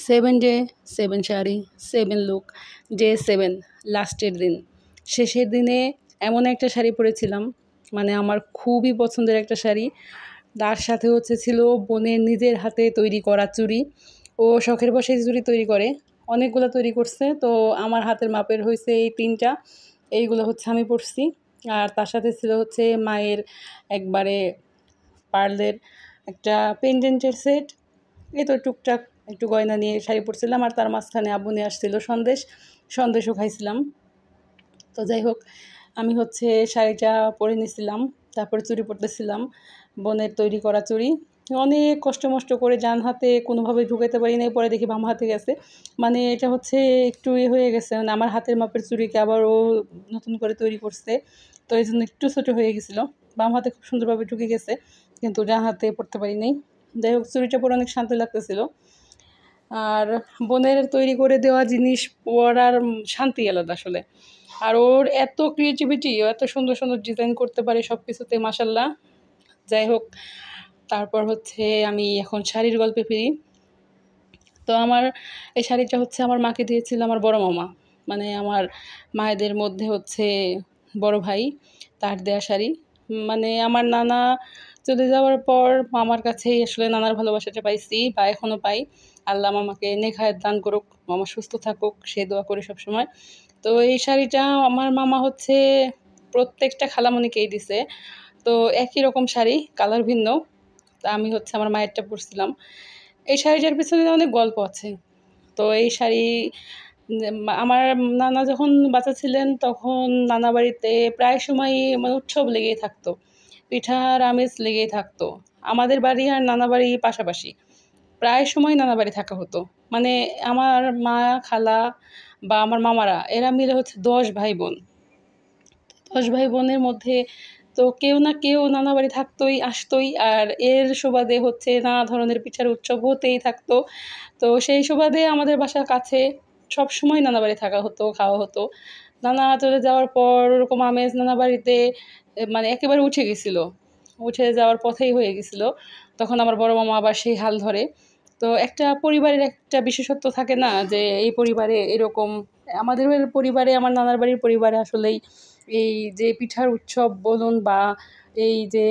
7 day 7 sari 7 look day 7 লাস্টের দিন শেষের দিনে এমন একটা শাড়ি পরেছিলাম, মানে আমার খুবই পছন্দের একটা শাড়ি। তার সাথে ছিল বোনের নিজের হাতে তৈরি করা চুড়ি। ও শখের বশে চুড়ি তৈরি করে, অনেকগুলো তৈরি করছে। তো আমার হাতের মাপের হয়েছে এই 3টা, এইগুলো আমি পরছি। আর তার সাথে ছিল মায়ের একবারে পার্লের একটা পেন্ডেন্টের সেট। এই তো টুকটাক একটু গয়না নিয়ে শাড়ি পরছিলাম। আর তার মাঝখানে আব্বু নিয়ে আসছিল সন্দেশও খাইছিলাম। তো যাই হোক, আমি শাড়িটা পরে নিছিলাম, তারপরে চুড়ি পরতেছিলাম, বোনের তৈরি করা চুড়ি। অনেক কষ্ট মষ্ট করে ডান হাতে কোনোভাবে ঢুকাতে পারি নাই, পরে দেখি বাম হাতে গেছে। মানে এটা একটু হয়ে গেছে, মানে আমার হাতের মাপের চুড়িকে আবার ও নতুন করে তৈরি করছে, তো এই জন্য একটু ছোটো হয়ে গেছিলো। বাম হাতে খুব সুন্দরভাবে ঢুকে গেছে, কিন্তু ডান হাতে পরতে পারি নাই। যাই হোক, চুড়িটা পরে অনেক শান্তি লাগতেছিল। আর বোনের তৈরি করে দেওয়া জিনিস পরার শান্তি আলাদা আসলে। আর ওর এত ক্রিয়েটিভিটি, ও এত সুন্দর সুন্দর ডিজাইন করতে পারে সব কিছুতে, মাশাল্লাহ। যাই হোক, তারপর আমি এখন শাড়ির গল্পে ফিরি। তো আমার এই শাড়িটা আমার মাকে দিয়েছিল আমার বড় মামা, মানে আমার মায়েদের মধ্যে বড় ভাই, তার দেয়া শাড়ি। মানে আমার নানা চলে যাওয়ার পর মামার কাছেই আসলে নানার ভালোবাসাটা পাইছি, বা এখনও পাই। আল্লাহ মামাকে নেক-হায়াত দান করুক, মামা সুস্থ থাকুক, সে দোয়া করি সবসময়। তো এই শাড়িটা আমার মামা প্রত্যেকটা খালামণিকেই দিছে। তো একই রকম শাড়ি, কালার ভিন্ন। তা আমি আমার মায়েরটা পরছিলাম। এই শাড়িটার পিছনে অনেক গল্প আছে। তো এই শাড়ি আমার নানা যখন বাচ্চা ছিলেন, তখন নানা বাড়িতে প্রায় সময়ই মানে উৎসব লেগেই থাকতো, পিঠার আমেজ লেগেই থাকতো। আমাদের বাড়ি আর নানা বাড়ি পাশাপাশি, প্রায় সময় নানা বাড়ি থাকা হতো। মানে আমার মা, খালা বা আমার মামারা, এরা মিলে 10 ভাই বোন। 10 ভাই বোনের মধ্যে তো কেউ না কেউ নানা বাড়ি থাকতোই, আসতোই। আর এর সুবাদে নানা ধরনের পিঠার উৎসব হতেই থাকতো। তো সেই সুবাদে আমাদের বাসার কাছে সবসময় নানা বাড়ি থাকা হতো, খাওয়া হতো। নানা চলে যাওয়ার পর ওরকম আমেজ নানা বাড়িতে মানে একেবারে উঠে যাওয়ার পথেই হয়ে গেছিলো। তখন আমার বড় মামা আবার সেই হাল ধরে। তো একটা পরিবারের একটা বিশেষত্ব থাকে না, যে এই পরিবারে এরকম। আমাদের পরিবারে, আমার নানার বাড়ির পরিবারে আসলেই এই যে পিঠার উৎসব বলুন, বা এই যে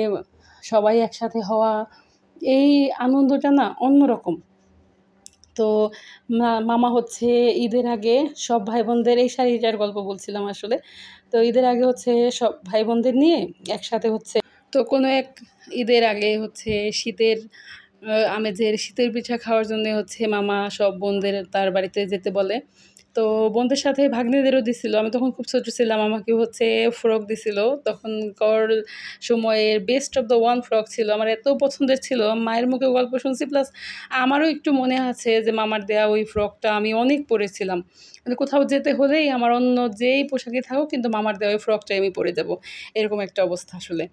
সবাই একসাথে হওয়া, এই আনন্দটা না অন্যরকম। তো মামা ঈদের আগে সব ভাই বোনদের, এই শাড়িটার গল্প বলছিলাম আসলে। তো ঈদের আগে সব ভাই বোনদের নিয়ে একসাথে তো কোনো এক ঈদের আগে শীতের আমেজের শীতের পিঠা খাওয়ার জন্য মামা সব বোনদের তার বাড়িতে যেতে বলে। তো বোনদের সাথে ভাগ্নিদেরও দিছিল। আমি তখন খুব ছোট ছিলাম, আমাকে ফ্রক দিছিল। তখনকার সময়ের best of the one frock ছিল, আমার এত পছন্দের ছিল। মায়ের মুখে গল্প শুনছি, প্লাস আমারও একটু মনে আছে যে মামার দেয়া ওই ফ্রকটা আমি অনেক পরেছিলাম। মানে কোথাও যেতে হলেই আমার অন্য যেই পোশাকে থাকুক, কিন্তু মামার দেওয়া ওই ফ্রকটাই আমি পরে যাব, এরকম একটা অবস্থা আসলে।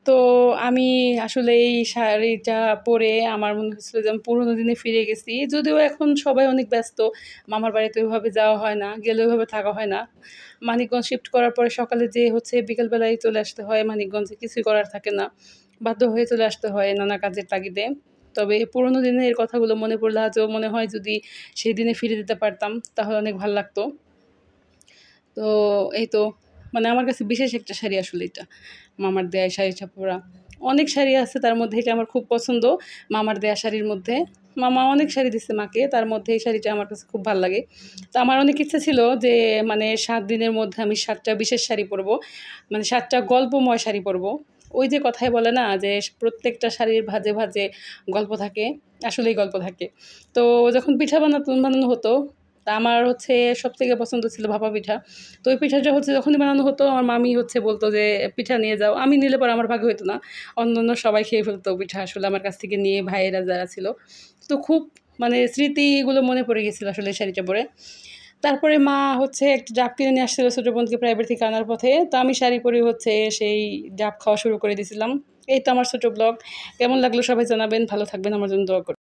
তো আমি আসলে এই শাড়িটা পরে আমার মনে হচ্ছিল যে আমি পুরোনো দিনে ফিরে গেছি। যদিও এখন সবাই অনেক ব্যস্ত, মামার বাড়িতে ওইভাবে যাওয়া হয় না, গেলে ওইভাবে থাকা হয় না। মানিকগঞ্জ শিফট করার পরে সকালে যেয়ে বিকেলবেলায় চলে আসতে হয় মানিকগঞ্জে, কিছুই করার থাকে না, বাধ্য হয়ে চলে আসতে হয় নানা কাজের তাগিদে। তবে পুরোনো দিনের কথাগুলো মনে পড়লে আজও মনে হয়, যদি সেই দিনে ফিরে যেতে পারতাম তাহলে অনেক ভালো লাগতো। তো এই তো, মানে আমার কাছে বিশেষ একটা শাড়ি আসলে এটা, মামার দেয়া শাড়িটা পরা। অনেক শাড়ি আছে, তার মধ্যে এটা আমার খুব পছন্দ। মামার দেয়া শাড়ির মধ্যে মামা অনেক শাড়ি দিচ্ছে মাকে, তার মধ্যে এই শাড়িটা আমার কাছে খুব ভালো লাগে। তো আমার অনেক ইচ্ছে ছিল যে মানে 7 দিনের মধ্যে আমি 7টা বিশেষ শাড়ি পরবো, মানে 7টা গল্পময় শাড়ি পরবো। ওই যে কথায় বলে না, যে প্রত্যেকটা শাড়ির ভাঁজে ভাঁজে গল্প থাকে, আসলেই গল্প থাকে। তো যখন পিঠা বানানো হতো, তা আমার সবথেকে পছন্দ ছিল ভাপা পিঠা। তো ওই পিঠাটা যখনই বানানো হতো, আমার মামি বলতো যে পিঠা নিয়ে যাও। আমি নিলে পরে আমার ভাগ্য হতো না, অন্য সবাই খেয়ে ফেলতো পিঠা আসলে আমার কাছ থেকে নিয়ে, ভাইয়েরা যারা ছিল। তো খুব মানে স্মৃতিগুলো মনে পড়ে গেছিলো আসলে শাড়িটা পরে। তারপরে মা একটা ডাব কিনে নিয়ে আসছিলো ছোটো বোনকে প্রাইভেট থেকে আনার পথে। তো আমি শাড়ি পরে সেই ডাব খাওয়া শুরু করে দিয়েছিলাম। এই তো আমার ছোটো ব্লগ। কেমন লাগলো সবাই জানাবেন, ভালো থাকবেন, আমার জন্য দোয়া করবেন।